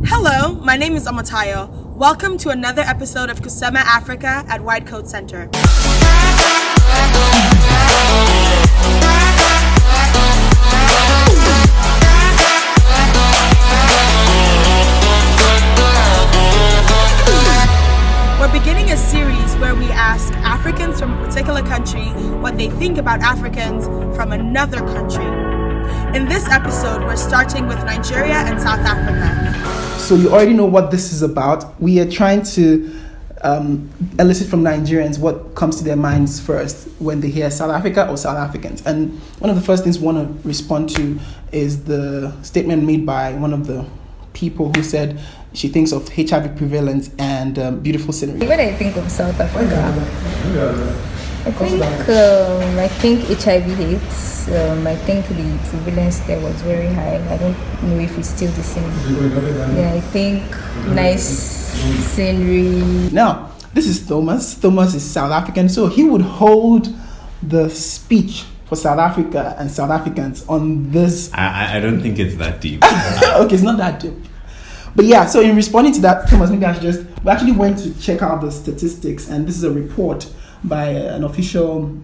Hello, my name is Amatayo. Welcome to another episode of Kusema Africa at White Coat Center. We're beginning a series where we ask Africans from a particular country what they think about Africans from another country. In this episode, we're starting with Nigeria and South Africa. So you already know what this is about. We are trying to elicit from Nigerians what comes to their minds first when they hear South Africa or South Africans. And one of the first things we want to respond to is the statement made by one of the people who said she thinks of HIV prevalence and beautiful scenery. When I think of South Africa, I think HIV hits. I think the prevalence there was very high. I don't know if it's still the same. Yeah, I think nice scenery. Now, this is Thomas. Thomas is South African, so he would hold the speech for South Africa and South Africans on this. I don't think it's that deep. Okay, it's not that deep. But yeah, so in responding to that, Thomas, maybe I should we actually went to check out the statistics, and this is a report by an official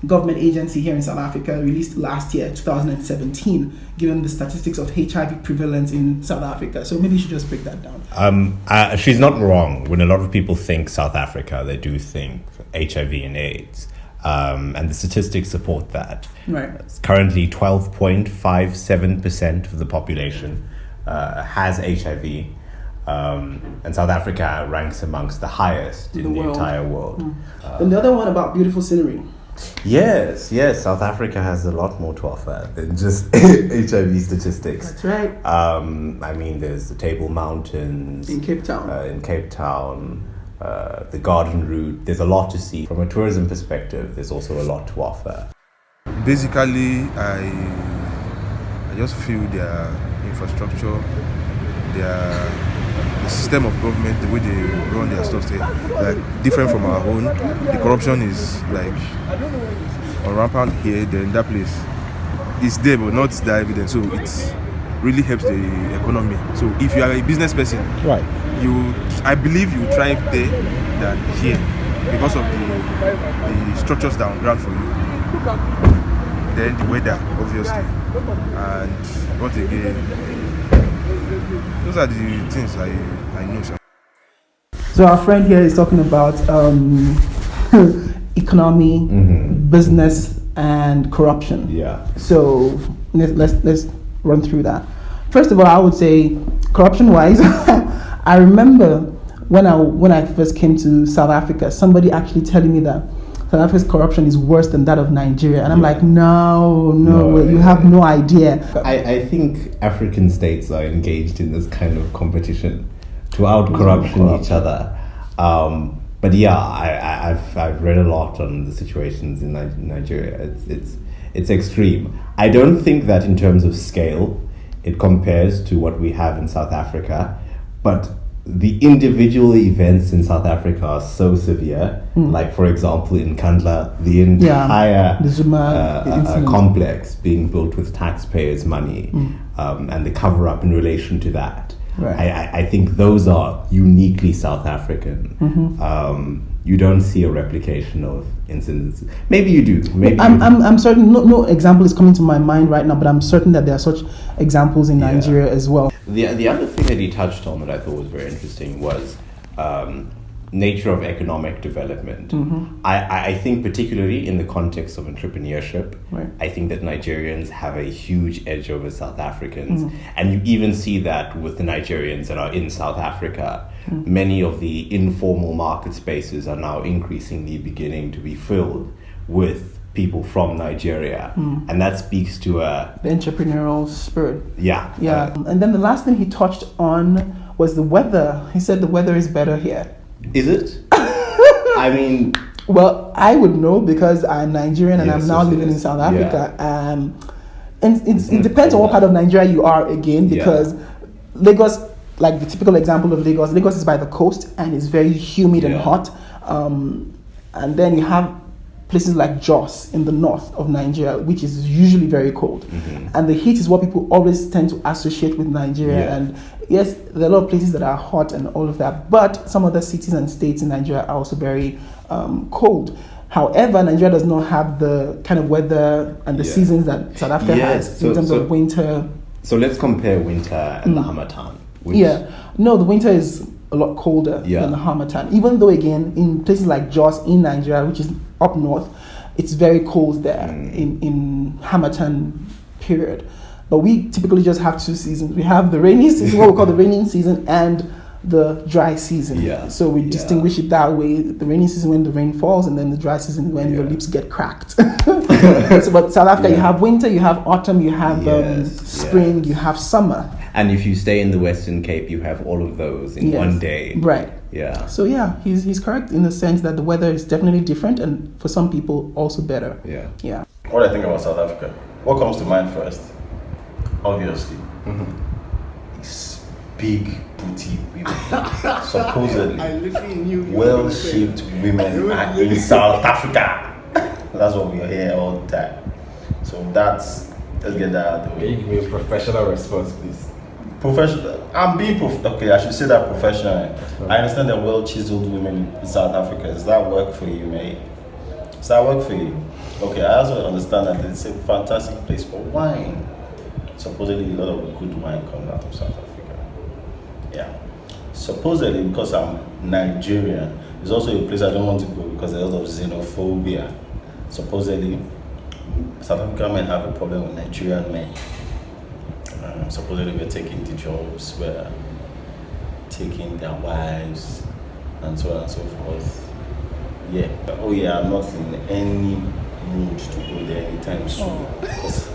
government agency here in South Africa released last year, 2017, given the statistics of HIV prevalence in South Africa. So maybe you should just break that down. She's not wrong. When a lot of people think South Africa, they do think HIV and AIDS. And the statistics support that. Right. Currently, 12.57% of the population has HIV. And South Africa ranks amongst the highest in the entire world. And the other one about beautiful scenery. Yes, South Africa has a lot more to offer than just HIV statistics. That's right. I mean, there's the Table Mountains In Cape Town. The Garden Route. There's a lot to see. From a tourism perspective, there's also a lot to offer. Basically, I just feel their infrastructure, the system of government, the way they run their stuff, like different from our own. The corruption is like on rampant here. Then that place is there, but not that evident. So it really helps the economy. So if you are a business person, Right. I believe you thrive there than here because of the structures that are on ground for you. Then the weather, obviously, and once again. Those are the things I know. So our friend here is talking about economy, business, and corruption. Yeah. So let's run through that. First of all, I would say corruption-wise, I remember when I first came to South Africa, somebody actually telling me that South Africa's corruption is worse than that of Nigeria. And I'm like, no, you have no idea. I think African states are engaged in this kind of competition to out-corruption each other. But yeah, I've read a lot on the situations in Nigeria. It's extreme. I don't think that in terms of scale, it compares to what we have in South Africa. But the individual events in South Africa are so severe. Like, for example, in Kandla, the entire the Zuma complex being built with taxpayers' money, and the cover-up in relation to that. Right. I think those are uniquely South African. You don't see a replication of incidents. Maybe you do. I'm certain. No example is coming to my mind right now, but I'm certain that there are such examples in Nigeria as well. The other thing that he touched on that I thought was very interesting was nature of economic development. I think particularly in the context of entrepreneurship, right. I think that Nigerians have a huge edge over South Africans. And you even see that with the Nigerians that are in South Africa. Many of the informal market spaces are now increasingly beginning to be filled with people from Nigeria. And that speaks to the entrepreneurial spirit. Yeah. And then the last thing he touched on was the weather. He said the weather is better here. Is it? I mean... Well, I would know because I'm Nigerian and I'm now living in South Africa. And it depends on what part of Nigeria you are again, because Lagos, like the typical example of Lagos is by the coast and it's very humid and hot. And then you have places like Jos in the north of Nigeria, which is usually very cold. And the heat is what people always tend to associate with Nigeria. Yeah. And yes, there are a lot of places that are hot and all of that, but some other cities and states in Nigeria are also very cold. However, Nigeria does not have the kind of weather and the seasons that South Africa has in terms of winter. So let's compare winter and the Harmattan. No, the winter is a lot colder than the Harmattan. Even though, again, in places like Jos in Nigeria, which is up north, it's very cold there in Harmattan period. But we typically just have two seasons. We have the rainy season, what we call the rainy season, and the dry season. So we distinguish it that way. The rainy season when the rain falls, and then the dry season when your lips get cracked. But South Africa, you have winter, you have autumn, you have spring, you have summer. And if you stay in the Western Cape, you have all of those in one day. Right. Yeah. So he's correct in the sense that the weather is definitely different, and for some people also better. Yeah. What I think about South Africa, what comes to mind first? Obviously, it's big booty women. Supposedly, well-shaped women are in South Africa. That's what we hear all the time. So let's get that out of the way. Can you give me a professional response, please? Professional. Okay, I should say that professional. I understand that well-chiseled women in South Africa. Does that work for you, mate? Does that work for you? Okay, I also understand that it's a fantastic place for wine. Supposedly, a lot of good wine comes out of South Africa. Yeah. Supposedly, because I'm Nigerian, it's also a place I don't want to go because there's a lot of xenophobia. Supposedly, South Africa men have a problem with Nigerian men. Supposedly, we're taking the jobs, we're taking their wives, and so on and so forth. Yeah. Oh yeah, I'm not in any mood to go there anytime soon. Because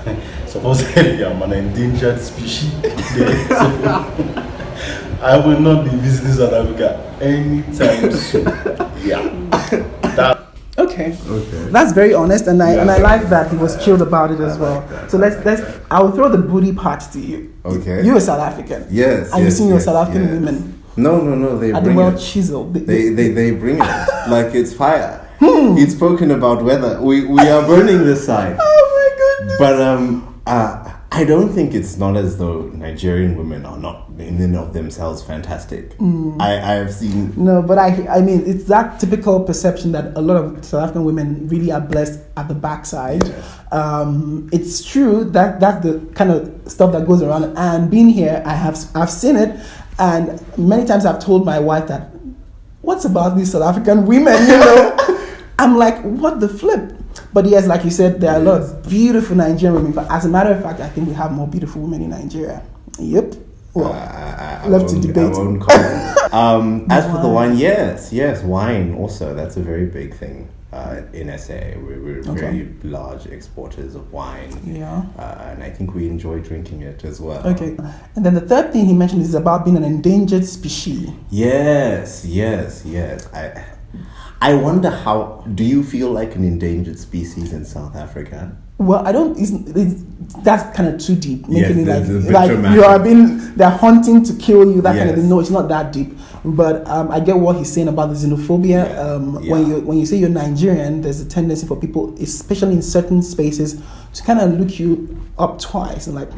supposedly I'm an endangered species. I will not be visiting South Africa anytime soon. Yeah. Okay. That's very honest, and I like that he was chilled about it as well. So let's. I will throw the booty part to you. Okay. You're a South African. Yes. Have you seen your South African women? No. They are bring they well it. chiseled? They bring it like it's fire. He's spoken about weather. We are burning this side. Oh my goodness. But I don't think it's not as though Nigerian women are not in and of themselves fantastic. I have seen... No, but I mean, it's that typical perception that a lot of South African women really are blessed at the backside. Yes. It's true that that's the kind of stuff that goes around. And being here, I've seen it. And many times I've told my wife that, what's about these South African women, you know? I'm like, what the flip? But yes, like you said, there are a lot of beautiful Nigerian women. But as a matter of fact, I think we have more beautiful women in Nigeria. Yep. Well, love to debate. I won't comment. As for the wine, yes, wine also. That's a very big thing in SA. We're very large exporters of wine. Yeah. And I think we enjoy drinking it as well. Okay. And then the third thing he mentioned is about being an endangered species. Yes. I wonder how... Do you feel like an endangered species in South Africa? Well, I don't... that's kind of too deep. Making it like dramatic. You are being... They're hunting to kill you, that kind of thing. No, it's not that deep. But I get what he's saying about the xenophobia. When you say you're Nigerian, there's a tendency for people, especially in certain spaces, to kind of look you up twice and like,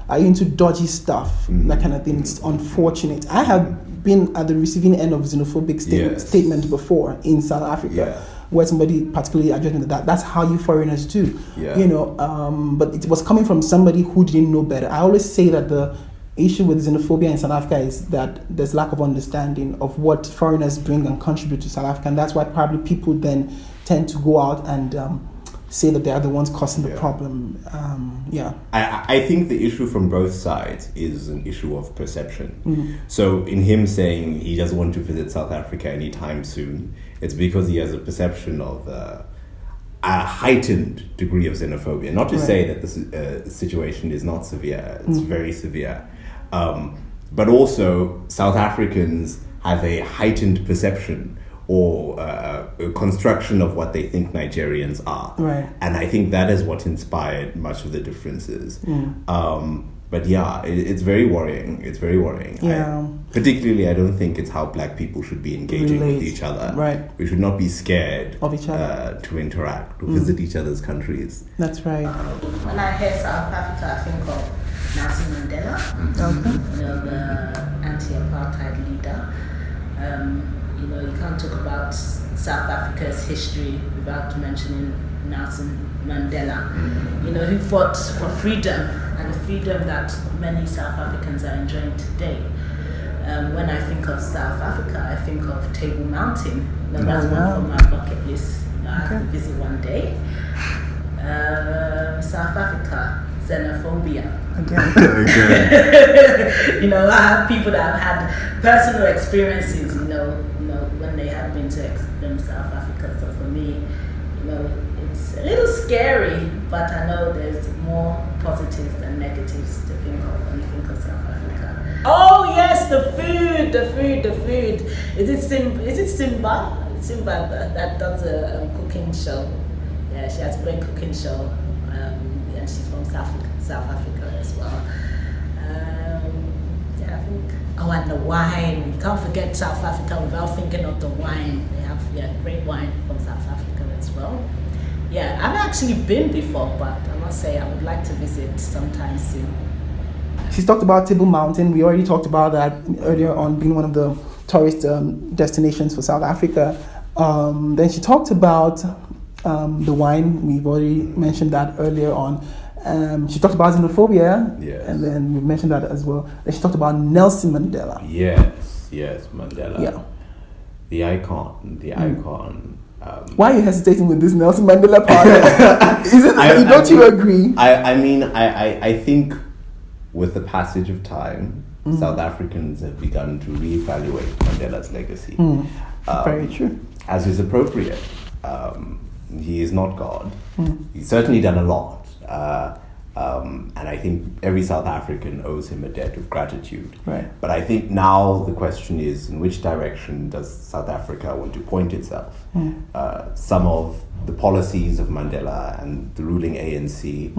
are you into dodgy stuff? That kind of thing. It's unfortunate. I have been at the receiving end of xenophobic statement before in South Africa, where somebody particularly addressed me that that's how you foreigners do, you know. But it was coming from somebody who didn't know better. I always say that the issue with xenophobia in South Africa is that there's lack of understanding of what foreigners bring and contribute to South Africa, and that's why probably people then tend to go out and say that they are the ones causing the problem. I think the issue from both sides is an issue of perception. So in him saying he doesn't want to visit South Africa anytime soon, it's because he has a perception of a heightened degree of xenophobia. Not to say that this situation is not severe, it's very severe. But also South Africans have a heightened perception or a construction of what they think Nigerians are. And I think that is what inspired much of the differences. but yeah, it's very worrying. It's very worrying. Yeah. Particularly, I don't think it's how black people should be engaging with each other. Right. We should not be scared of each other to interact, to visit each other's countries. That's right. When I hear South Africa, I think of Nelson Mandela, the anti-apartheid leader. You can't talk about South Africa's history without mentioning Nelson Mandela. Who fought for freedom, and the freedom that many South Africans are enjoying today. When I think of South Africa, I think of Table Mountain. That's one on my bucket list. I have to visit one day. South Africa, xenophobia. I have people that have had personal experiences, when they have been to South Africa. So for me, it's a little scary, but I know there's more positives than negatives to think of when you think of South Africa. Oh yes, the food. Is it Simba? Simba that does a cooking show. Yeah, she has a great cooking show. And she's from South Africa as well. I think. Oh, and the wine. You can't forget South Africa without thinking of the wine. They have great wine from South Africa as well. Yeah, I've actually been before, but I must say I would like to visit sometime soon. She's talked about Table Mountain. We already talked about that earlier on, being one of the tourist destinations for South Africa. Then she talked about the wine. We've already mentioned that earlier on. She talked about xenophobia, and then we mentioned that as well. Then she talked about Nelson Mandela. Yes, Mandela. Yeah. The icon. Why are you hesitating with this Nelson Mandela part? Don't you agree? I think with the passage of time, South Africans have begun to reevaluate Mandela's legacy. Very true. As is appropriate. He is not God. He's certainly done a lot. And I think every South African owes him a debt of gratitude. Right. But I think now the question is, in which direction does South Africa want to point itself? Some of the policies of Mandela and the ruling ANC,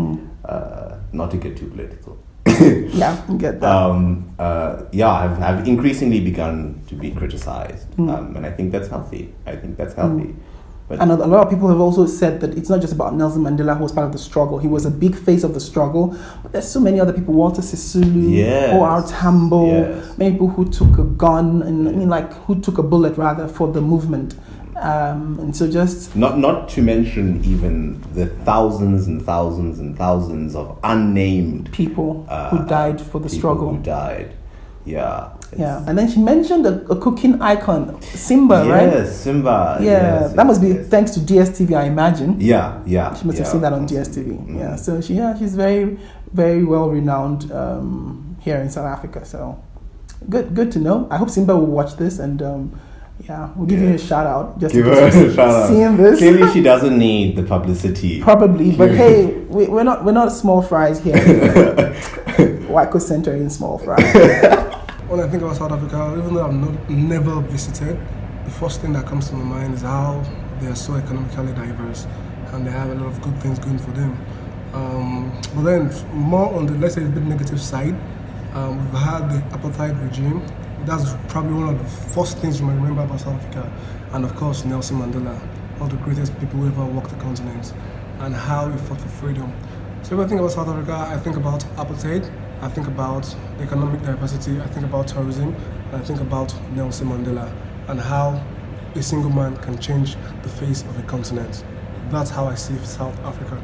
not to get too political. Yeah, I get that. Have increasingly begun to be criticized. And I think that's healthy. And a lot of people have also said that it's not just about Nelson Mandela who was part of the struggle. He was a big face of the struggle. But there's so many other people, Walter Sisulu, O.R. Tambo, many people who took a gun, who took a bullet rather for the movement. And so just... Not to mention even the thousands and thousands and thousands of unnamed... people who died for the struggle. Yeah. And then she mentioned a cooking icon, Simba, right? Yes, Simba. Yeah, that must be thanks to DSTV, I imagine. Yeah. She must have seen that on DSTV. Yeah, so she's very, very well renowned here in South Africa. So good to know. I hope Simba will watch this and we'll give you a shout out. Just give her a shout out. Seeing this, clearly she doesn't need the publicity. Probably, but hey, we're not small fries here. White Coast Center in small fries. When I think about South Africa, even though I've never visited, the first thing that comes to my mind is how they are so economically diverse and they have a lot of good things going for them. But then, more on the, let's say, a bit negative side, we've had the apartheid regime. That's probably one of the first things you might remember about South Africa. And of course, Nelson Mandela, one of the greatest people who ever walked the continent, and how he fought for freedom. So if I think about South Africa, I think about apartheid, I think about the economic diversity, I think about tourism, and I think about Nelson Mandela and how a single man can change the face of a continent. That's how I see South Africa.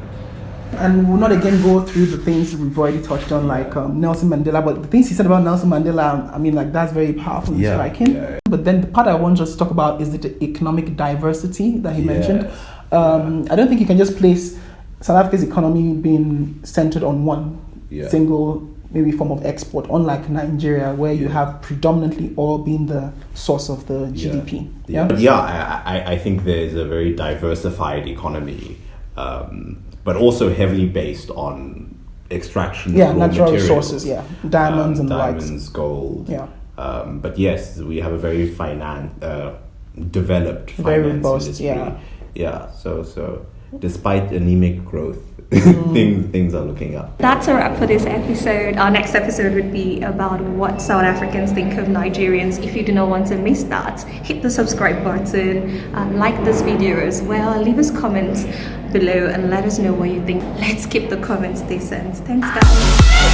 And we'll not again go through the things we've already touched on, like Nelson Mandela, but the things he said about Nelson Mandela, that's very powerful and striking. Yeah. But then the part I want us to talk about is the economic diversity that he mentioned. I don't think you can just place South Africa's economy being centered on one single maybe form of export, unlike Nigeria, where you have predominantly oil being the source of the GDP. I think there's a very diversified economy, but also heavily based on extraction of raw natural materials. resources, diamonds and diamonds, gold. But yes, we have a very developed very finance robust, industry. So despite anemic growth, things are looking up. That's a wrap for this episode. Our next episode would be about what South Africans think of Nigerians. If you do not want to miss that, hit the subscribe button, like this video as well, leave us comments below and let us know what you think. Let's keep the comments decent. Thanks guys.